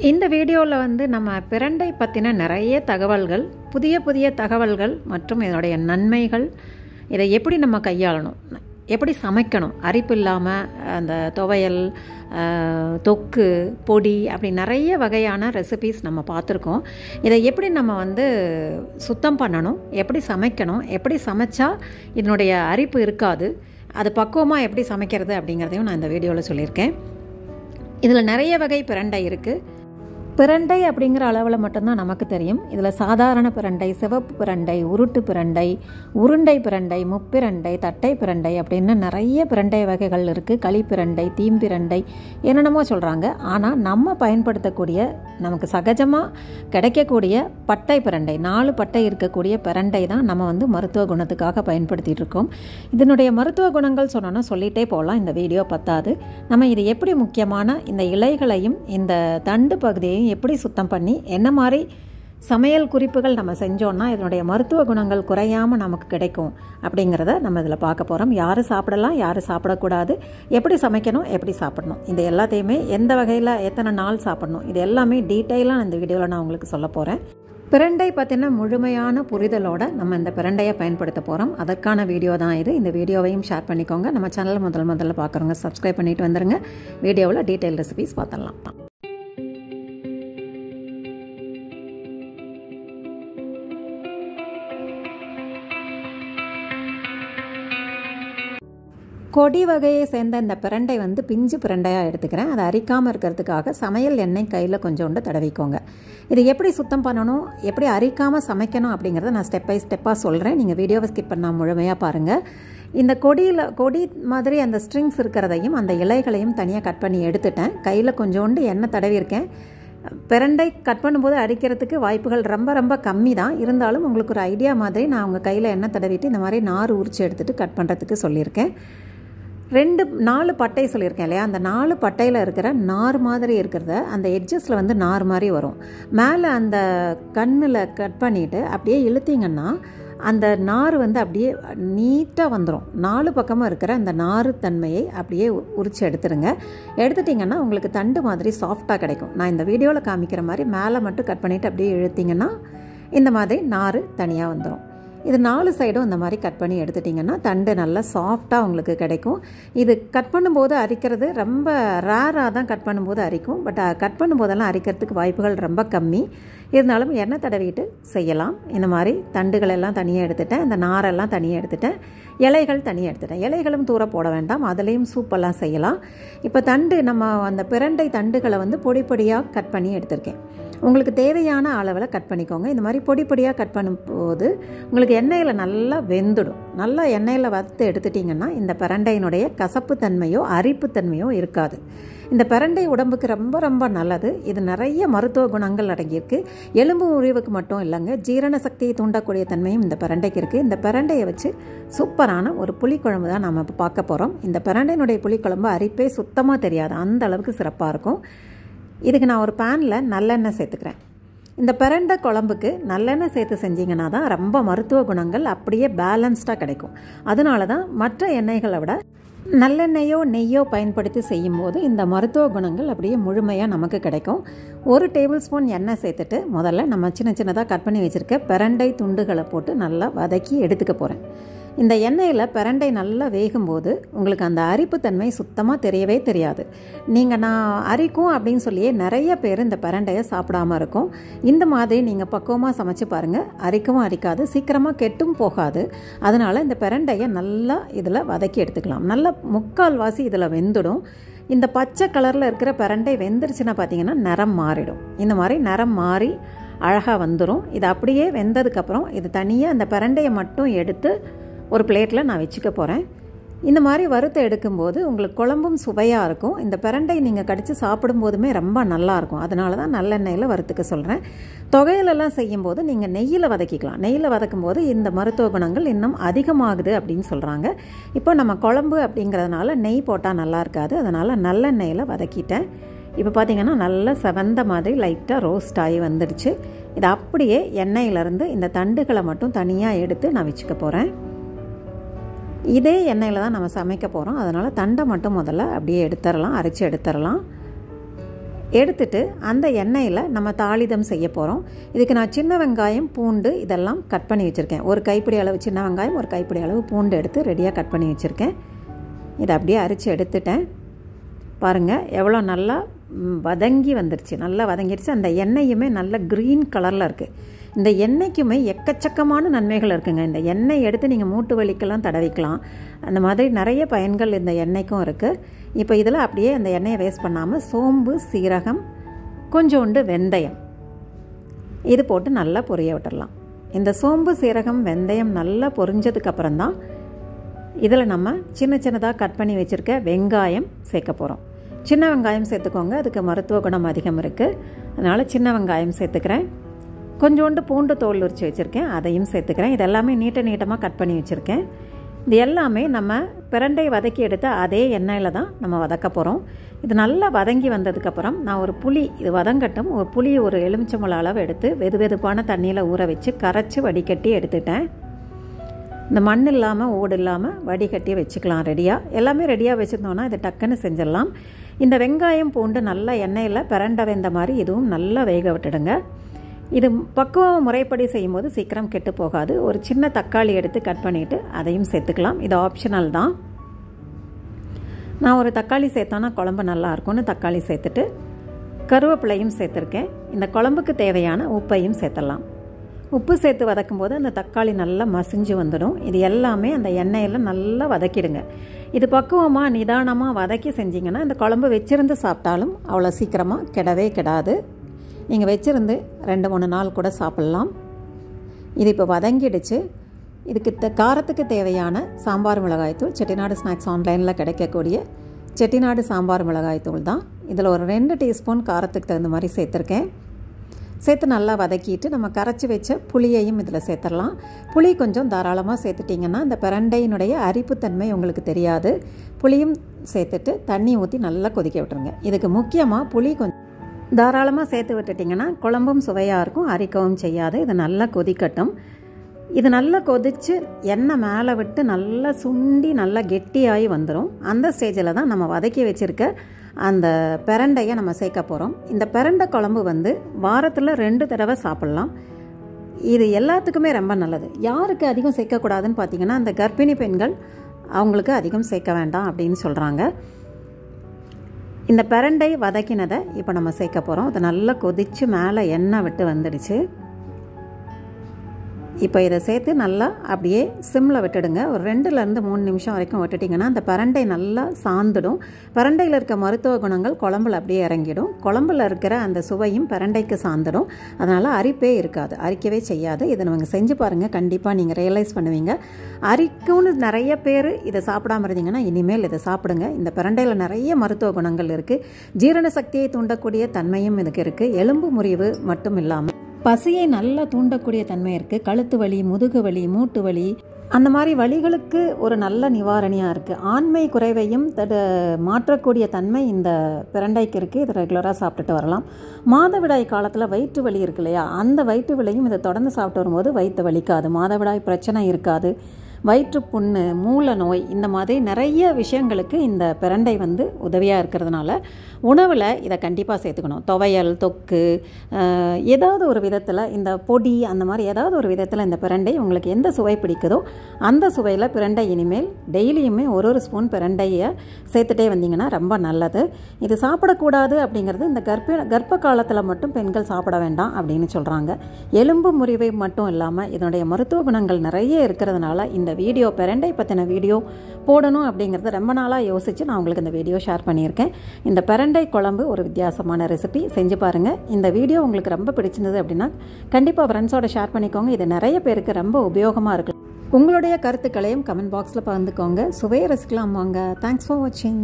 இந்த வீடியோவில் வந்து நம்ம பிரண்டை பற்றின நிறைய தகவல்கள், புதிய புதிய தகவல்கள் மற்றும் இதனுடைய நன்மைகள், இதை எப்படி நம்ம கையாளணும், எப்படி சமைக்கணும், அரிப்பு இல்லாமல் அந்த துவையல், தொக்கு, பொடி அப்படி நிறைய வகையான ரெசிபீஸ் நம்ம பார்த்துருக்கோம். இதை எப்படி நம்ம வந்து சுத்தம் பண்ணணும், எப்படி சமைக்கணும், எப்படி சமைச்சா இதனுடைய அரிப்பு இருக்காது, அது பக்குவமாக எப்படி சமைக்கிறது அப்படிங்கிறதையும் நான் இந்த வீடியோவில் சொல்லியிருக்கேன். இதில் நிறைய வகை பிரண்டை இருக்குது. பிரண்டை அப்படிங்கிற அளவில் மட்டும்தான் நமக்கு தெரியும். இதில் சாதாரண பிரண்டை, சிவப்பு பிரண்டை, உருட்டு பிரண்டை, உருண்டை பிரண்டை, முப்பிரண்டை, தட்டை பிரண்டை அப்படின்னு நிறைய பிரண்டை வகைகள் இருக்குது. களிப்பிரண்டை, தீம்பிரண்டை, என்னென்னமோ சொல்கிறாங்க. ஆனால் நம்ம பயன்படுத்தக்கூடிய, நமக்கு சகஜமாக கிடைக்கக்கூடிய பட்டை பிரண்டை, 4 பட்டை இருக்கக்கூடிய பிரண்டை தான் நம்ம வந்து மருத்துவ குணத்துக்காக பயன்படுத்திகிட்டு இருக்கோம். இதனுடைய மருத்துவ குணங்கள் சொன்னோன்னா சொல்லிகிட்டே போகலாம், இந்த வீடியோ பத்தாது. நம்ம இது எப்படி முக்கியமான இந்த இலைகளையும் இந்த தண்டு பகுதியையும் எப்படி சுத்தம் பண்ணி என்ன மாதிரி சமையல் குறிப்புகள் நம்ம செஞ்சோன்னா இதனுடைய மருத்துவ குணங்கள் குறையாமல் நமக்கு கிடைக்கும் அப்படிங்கிறத நம்ம இதில் பார்க்க போகிறோம். யார் சாப்பிடலாம், யார் சாப்பிடக்கூடாது, எப்படி சமைக்கணும், எப்படி சாப்பிடணும், இது எல்லாத்தையுமே எந்த வகையில் எத்தனை நாள் சாப்பிடணும், இது எல்லாமே டீட்டெயிலாக இந்த வீடியோவில் நான் உங்களுக்கு சொல்ல போகிறேன். பிரண்டை பற்றின முழுமையான புரிதலோடு நம்ம இந்த பிரண்டையை பயன்படுத்த போகிறோம். அதற்கான வீடியோ தான் இது. இந்த வீடியோவையும் ஷேர் பண்ணிக்கோங்க. நம்ம சேனலை முதல்ல பார்க்குறவங்க சப்ஸ்கிரைப் பண்ணிட்டு வந்துடுங்க. வீடியோவில் டீட்டெயில் ரெசிபீஸ் பார்த்துடலாம். கொடி வகையை சேர்ந்த இந்த பிரண்டை வந்து பிஞ்சு பிரண்டையாக எடுத்துக்கிறேன். அதை அரிக்காமல் இருக்கிறதுக்காக சமையல் எண்ணெய் கையில் கொஞ்சோண்டு தடவிக்கோங்க. இது எப்படி சுத்தம் பண்ணணும், எப்படி அரிக்காமல் சமைக்கணும் அப்படிங்கிறத நான் ஸ்டெப் பை ஸ்டெப்பாக சொல்கிறேன். நீங்கள் வீடியோவை ஸ்கிப் பண்ணால் முழுமையாக பாருங்கள். இந்த கொடி மாதிரி அந்த ஸ்ட்ரிங்ஸ் இருக்கிறதையும் அந்த இலைகளையும் தனியாக கட் பண்ணி எடுத்துட்டேன். கையில் கொஞ்சோண்டு எண்ணெய் தடவிருக்கேன். பிரண்டை கட் பண்ணும்போது அரிக்கிறதுக்கு வாய்ப்புகள் ரொம்ப ரொம்ப கம்மி தான். இருந்தாலும் உங்களுக்கு ஒரு ஐடியா மாதிரி நான் உங்கள் கையில் எண்ணெய் தடவிட்டு இந்த மாதிரி நார் உரிச்சு எடுத்துகிட்டு கட் பண்ணுறதுக்கு சொல்லியிருக்கேன். 4 பட்டை சொல்லியிருக்கேன் இல்லையா, அந்த 4 பட்டையில் இருக்கிற நார் மாதிரி இருக்கிறத அந்த எட்ஜஸில் வந்து நார் மாதிரி வரும். மேலே அந்த கண்ணில் கட் பண்ணிவிட்டு அப்படியே இழுத்திங்கன்னா அந்த நார் வந்து அப்படியே நீட்டாக வந்துடும். 4 பக்கமாக இருக்கிற அந்த நார் தன்மையை அப்படியே உரித்து எடுத்துருங்க. எடுத்துட்டிங்கன்னா உங்களுக்கு தண்டு மாதிரி சாஃப்டாக கிடைக்கும். நான் இந்த வீடியோவில் காமிக்கிற மாதிரி மேலே மட்டும் கட் பண்ணிவிட்டு அப்படியே இழுத்திங்கன்னா இந்த மாதிரி நார் தனியாக வந்துடும். இது 4 சைடும் இந்த மாதிரி கட் பண்ணி எடுத்துட்டிங்கன்னா தண்டு நல்லா சாஃப்டாக உங்களுக்கு கிடைக்கும். இது கட் பண்ணும்போது அரிக்கிறது ரொம்ப ரேராக தான் கட் பண்ணும்போது அரிக்கும். பட் கட் பண்ணும்போதெல்லாம் அரிக்கிறதுக்கு வாய்ப்புகள் ரொம்ப கம்மி. இருந்தாலும் எண்ணெய் தடவிட்டு செய்யலாம். இந்த மாதிரி தண்டுகள் எல்லாம் தனியாக எடுத்துட்டேன், இந்த நாரெல்லாம் தனியாக எடுத்துட்டேன், இலைகள் தனியாக எடுத்துட்டேன். இலைகளும் தூர போட வேண்டாம், அதுலேயும் சூப்பெல்லாம் செய்யலாம். இப்போ நம்ம அந்த பிரண்டை தண்டுகளை வந்து பொடி பொடியாக கட் பண்ணி எடுத்திருக்கேன். உங்களுக்கு தேவையான அளவில் கட் பண்ணிக்கோங்க. இந்த மாதிரி பொடி பொடியாக கட் பண்ணும்போது உங்களுக்கு எண்ணெயில் நல்லா வெந்துடும். நல்லா எண்ணெயில் வறுத்து எடுத்துட்டிங்கன்னா இந்த பிரண்டையினுடைய கசப்பு தன்மையோ அரிப்பு தன்மையோ இருக்காது. இந்த பிரண்டை உடம்புக்கு ரொம்ப ரொம்ப நல்லது. இது நிறைய மருத்துவ குணங்கள் அடங்கியிருக்கு. எலும்பு முறிவுக்கு மட்டும் இல்லைங்க, ஜீரண சக்தியை தூண்டக்கூடிய தன்மையும் இந்த பிரண்டைக்கு இருக்குது. இந்த பிரண்டையை வச்சு சூப்பரான ஒரு புளிக்குழம்பு தான் நம்ம இப்போ பார்க்க போகிறோம். இந்த பிரண்டையினுடைய புளிக்குழம்பு அரிப்பே சுத்தமாக தெரியாது, அந்த அளவுக்கு சிறப்பாக இருக்கும். இதுக்கு நான் ஒரு பேனில் நல்லெண்ணெய் சேர்த்துக்கிறேன். இந்த பிரண்டை குழம்புக்கு நல்லெண்ணெய் சேர்த்து செஞ்சிங்கன்னா தான் ரொம்ப மருத்துவ குணங்கள் அப்படியே பேலன்ஸ்டாக கிடைக்கும். அதனால தான் மற்ற எண்ணெய்களை விட நல்லெண்ணெயோ நெய்யோ பயன்படுத்தி செய்யும்போது இந்த மருத்துவ குணங்கள் அப்படியே முழுமையாக நமக்கு கிடைக்கும். 1 டேபிள் ஸ்பூன் எண்ணெய் சேர்த்துட்டு முதல்ல நம்ம சின்னதாக கட் பண்ணி வச்சுருக்க பிரண்டை துண்டுகளை போட்டு நல்லா வதக்கி எடுத்துக்க போகிறேன். இந்த எண்ணெயில் பிரண்டை நல்லா வேகும்போது உங்களுக்கு அந்த அரிப்புத்தன்மை சுத்தமாக தெரியவே தெரியாது. நான் அரிக்கும் அப்படின்னு சொல்லியே நிறைய பேர் இந்த பிரண்டையை சாப்பிடாமல் இருக்கும். இந்த மாதிரி நீங்கள் பக்குவமாக சமைச்சு பாருங்கள், அரிக்கவும் அரிக்காது, சீக்கிரமாக கெட்டும் போகாது. அதனால் இந்த பிரண்டையை நல்லா இதில் வதக்கி எடுத்துக்கலாம். நல்லா 3/4 வாசி இதில் வெந்துடும். இந்த பச்சை கலரில் இருக்கிற பிரண்டை வெந்துருச்சுன்னா பார்த்தீங்கன்னா நிறம் மாறிடும். இந்த மாதிரி நிறம் மாறி அழகாக வந்துடும். இது அப்படியே வெந்ததுக்கப்புறம் இது தனியாக அந்த பிரண்டையை மட்டும் எடுத்து ஒரு பிளேட்டில் நான் வச்சுக்க போகிறேன். இந்த மாதிரி வறுத்து எடுக்கும்போது உங்களுக்கு குழம்பும் சுவையாக இருக்கும். இந்த பிரண்டை நீங்கள் கடித்து சாப்பிடும்போதுமே ரொம்ப நல்லாயிருக்கும். அதனால தான் நல்லெண்ணெயில் வறுத்துக்க சொல்கிறேன். தொகையிலெல்லாம் செய்யும்போது நீங்கள் நெய்யில் வதக்கிக்கலாம். நெய்யில் வதக்கும்போது இந்த மருத்துவ குணங்கள் இன்னும் அதிகமாகுது அப்படின்னு சொல்கிறாங்க. இப்போ நம்ம குழம்பு அப்படிங்கிறதுனால நெய் போட்டால் நல்லா இருக்காது, அதனால் நல்லெண்ணெயில் வதக்கிட்டேன். இப்போ பார்த்திங்கன்னா நல்லா செவந்த மாதிரி லைட்டாக ரோஸ்ட் ஆகி வந்துடுச்சு. இதை அப்படியே எண்ணெயிலேருந்து இந்த தண்டுகளை மட்டும் தனியாக எடுத்து நான் வச்சுக்க போகிறேன். இதே எண்ணெயில் தான் நம்ம சமைக்க போகிறோம். அதனால் தண்டை மட்டும் முதல்ல அப்படியே எடுத்துடலாம், அரைச்சி எடுத்துடலாம். எடுத்துட்டு அந்த எண்ணெயில் நம்ம தாளிதம் செய்ய போகிறோம். இதுக்கு நான் சின்ன வெங்காயம், பூண்டு இதெல்லாம் கட் பண்ணி வச்சுருக்கேன். ஒரு கைப்பிடி அளவு சின்ன வெங்காயம், ஒரு கைப்பிடி அளவு பூண்டு எடுத்து ரெடியாக கட் பண்ணி வச்சுருக்கேன். இதை அப்படியே அரைச்சி எடுத்துட்டேன். பாருங்கள் எவ்வளோ நல்லா வதங்கி வந்துருச்சு, நல்லா வதங்கிடுச்சு. அந்த எண்ணெயுமே நல்ல க்ரீன் கலரில் இருக்குது. இந்த எண்ணெய்க்குமே எக்கச்சக்கமான நன்மைகள் இருக்குங்க. இந்த எண்ணெய் எடுத்து நீங்கள் மூட்டு வலிக்கெல்லாம் தடவிக்கலாம். அந்த மாதிரி நிறைய பயன்கள் இந்த எண்ணெய்க்கும் இருக்குது. இப்போ இதில் அப்படியே அந்த எண்ணெயை வேஸ்ட் பண்ணாமல் சோம்பு, சீரகம், கொஞ்சோண்டு வெந்தயம் இது போட்டு நல்லா பொரிய விட்டுடலாம். இந்த சோம்பு, சீரகம், வெந்தயம் நல்லா பொரிஞ்சதுக்கப்புறம் தான் இதில் நம்ம சின்ன சின்னதாக கட் பண்ணி வச்சுருக்க வெங்காயம் சேர்க்க போகிறோம். சின்ன வெங்காயம் சேர்த்துக்கோங்க, அதுக்கு மருத்துவ குணம் அதிகம் இருக்குது. அதனால் சின்ன வெங்காயம் சேர்த்துக்கிறேன். கொஞ்சோண்டு பூண்டு தோல் உரித்து வச்சுருக்கேன், அதையும் சேர்த்துக்கிறேன். இது எல்லாமே நீட்டமாக கட் பண்ணி வச்சுருக்கேன். இது எல்லாமே நம்ம பிரண்டை வதக்கி எடுத்த அதே எண்ணெயில் தான் நம்ம வதக்க போகிறோம். இது நல்லா வதங்கி வந்ததுக்கப்புறம் நான் ஒரு புளி, இது வதங்கட்டும், ஒரு புளி ஒரு எலுமிச்சம்பழம் அளவு எடுத்து வெதுவெதுப்பான தண்ணியில் ஊற வச்சு கரைச்சி வடிகட்டி எடுத்துட்டேன். இந்த மண் இல்லாமல் ஓடு இல்லாமல் வடிகட்டி வச்சுக்கலாம். ரெடியாக எல்லாமே ரெடியாக வச்சுருந்தோன்னா இதை டக்குன்னு செஞ்சிடலாம். இந்த வெங்காயம், பூண்டு நல்லா எண்ணெயில் பிரண்டை வெந்த மாதிரி இதுவும் நல்லா வேக விட்டுடுங்க. இது பக்குவம் முறைப்படி செய்யும்போது சீக்கிரம் கெட்டு போகாது. ஒரு சின்ன தக்காளி எடுத்து கட் பண்ணிவிட்டு அதையும் சேர்த்துக்கலாம். இது ஆப்ஷனல் தான். நான் ஒரு தக்காளி சேர்த்தோன்னா குழம்பு நல்லாயிருக்கும்னு தக்காளி சேர்த்துட்டு கருவேப்பிலையும் சேர்த்துருக்கேன். இந்த குழம்புக்கு தேவையான உப்பையும் சேர்த்துடலாம். உப்பு சேர்த்து வதக்கும் போது அந்த தக்காளி நல்லா மசிஞ்சு வந்துடும். இது எல்லாமே அந்த எண்ணெயில் நல்லா வதக்கிடுங்க. இது பக்குவமாக நிதானமாக வதக்கி செஞ்சிங்கன்னா இந்த குழம்பு வச்சுருந்து சாப்பிட்டாலும் அவ்வளோ சீக்கிரமாக கெடவே கெடாது. நீங்கள் வச்சுருந்து 2-3 நாள் கூட சாப்பிட்லாம். இது இப்போ வதங்கிடுச்சு. இதுக்கு காரத்துக்கு தேவையான சாம்பார் மிளகாய்த்தூள் செட்டிநாடு ஸ்நாக்ஸ் ஆன்லைனில் கிடைக்கக்கூடிய செட்டிநாடு சாம்பார் மிளகாய்த்தூள் தான். இதில் ஒரு 2 டீஸ்பூன் காரத்துக்கு தகுந்த மாதிரி சேர்த்துருக்கேன். சேர்த்து நல்லா வதக்கிட்டு நம்ம கரைச்சி வச்ச புளியையும் இதில் சேர்த்துடலாம். புளி கொஞ்சம் தாராளமாக சேர்த்துட்டிங்கன்னா இந்த பிரண்டையினுடைய அரிப்புத்தன்மை உங்களுக்கு தெரியாது. புளியும் சேர்த்துட்டு தண்ணி ஊற்றி நல்லா கொதிக்க விட்டுருங்க. இதுக்கு முக்கியமாக புளி கொஞ்சம் தாராளமாக சேர்த்து விட்டுட்டிங்கன்னா குழம்பும் சுவையாக இருக்கும், அரிக்கவும் செய்யாது. இது நல்லா கொதிக்கட்டும். இது நல்லா கொதித்து எண்ணெய் மேலே விட்டு நல்லா சுண்டி நல்லா கெட்டியாகி வந்துடும். அந்த ஸ்டேஜில் தான் நம்ம வதக்கி வச்சுருக்க அந்த பிரண்டையை நம்ம சேர்க்க போகிறோம். இந்த பிரண்டை குழம்பு வாரத்தில் 2 தடவை சாப்பிட்லாம். இது எல்லாத்துக்குமே ரொம்ப நல்லது. யாருக்கு அதிகம் சேர்க்கக்கூடாதுன்னு பார்த்தீங்கன்னா அந்த கர்ப்பிணி பெண்கள், அவங்களுக்கு அதிகம் சேர்க்க வேண்டாம் அப்படின்னு சொல்கிறாங்க. இந்த பிரண்டை வதக்கினதை இப்போ நம்ம சேர்க்க போகிறோம். அது நல்லா கொதித்து மேலே எண்ணெய் விட்டு வந்துடுச்சு. இப்போ இதை சேர்த்து நல்லா அப்படியே சிம்மில் விட்டுடுங்க. ஒரு 2-3 நிமிஷம் வரைக்கும் விட்டுட்டிங்கன்னா அந்த பிரண்டை நல்லா சாந்துடும். பிரண்டையில் இருக்க மருத்துவ குணங்கள் குழம்புல அப்படியே இறங்கிடும். குழம்புல இருக்கிற அந்த சுவையும் பிரண்டைக்கு சாந்துடும். அதனால் அரிப்பே இருக்காது, அரிக்கவே செய்யாது. இதை நம்ம செஞ்சு பாருங்கள், கண்டிப்பாக நீங்கள் ரியலைஸ் பண்ணுவீங்க. அரிக்கும்னு நிறைய பேர் இதை சாப்பிடாம இருந்தீங்கன்னா இனிமேல் இதை சாப்பிடுங்க. இந்த பிரண்டையில் நிறைய மருத்துவ குணங்கள் இருக்குது. ஜீரண சக்தியை தூண்டக்கூடிய தன்மையும் இதுக்கு இருக்குது. எலும்பு முறிவு மட்டும் இல்லாமல் பசியை நல்லா தூண்டக்கூடிய தன்மை இருக்குது. கழுத்து வலி, முதுகு வலி, மூட்டு வலி, அந்த மாதிரி வலிகளுக்கு ஒரு நல்ல நிவாரணியாக இருக்குது. ஆண்மை குறைவையும் மாற்றக்கூடிய தன்மை இந்த பிரண்டைக்கு இருக்குது. இதை ரெகுலராக சாப்பிட்டுட்டு வரலாம். மாதவிடாய் காலத்தில் வயிற்று வலி இருக்கு இல்லையா, அந்த வயிற்று வலியும் இதை தொடர்ந்து சாப்பிட்டு வரும்போது வயிற்று வலிக்காது, மாதவிடாய் பிரச்சனை இருக்காது. வயிற்றுப்புண்ணு, மூல நோய், இந்த மாதிரி நிறைய விஷயங்களுக்கு இந்த பிரண்டை உதவியாக இருக்கிறதுனால உணவில் இதை கண்டிப்பாக சேர்த்துக்கணும். துவையல், தொக்கு, ஏதாவது ஒரு விதத்தில் இந்த பொடி, அந்த மாதிரி ஏதாவது ஒரு விதத்தில் இந்த பிரண்டை உங்களுக்கு எந்த சுவை பிடிக்குதோ அந்த சுவையில் பிரண்டை இனிமேல் டெய்லியுமே ஒரு ஸ்பூன் பிரண்டையை சேர்த்துட்டே வந்தீங்கன்னா ரொம்ப நல்லது. இது சாப்பிடக்கூடாது அப்படிங்கிறது இந்த கர்ப்ப காலத்தில் மட்டும் பெண்கள் சாப்பிட வேண்டாம் அப்படின்னு சொல்கிறாங்க. எலும்பு முறிவை மட்டும் இல்லாமல் இதனுடைய மருத்துவ குணங்கள் நிறைய இருக்கிறதுனால இந்த வீடியோ பிரண்டை பற்றின வீடியோ போடணும் அப்படிங்கிறது ரொம்ப நாளாக யோசித்து நான் உங்களுக்கு இந்த வீடியோ ஷேர் பண்ணியிருக்கேன். இந்த பிரண்டை குழம்பு ஒரு வித்தியாசமான ரெசிபி, செஞ்சு பாருங்கள். இந்த வீடியோ உங்களுக்கு ரொம்ப பிடிச்சிருந்தது அப்படின்னா கண்டிப்பாக ஃப்ரெண்ட்ஸோட ஷேர் பண்ணிக்கோங்க. இது நிறைய பேருக்கு ரொம்ப உபயோகமாக இருக்கு. உங்களுடைய கருத்துக்களையும் கமெண்ட் பாக்ஸில் பகிர்ந்துக்கோங்க. சுவையை ரசிக்கலாம் வாங்க. தேங்க்ஸ் ஃபார் வாட்சிங்.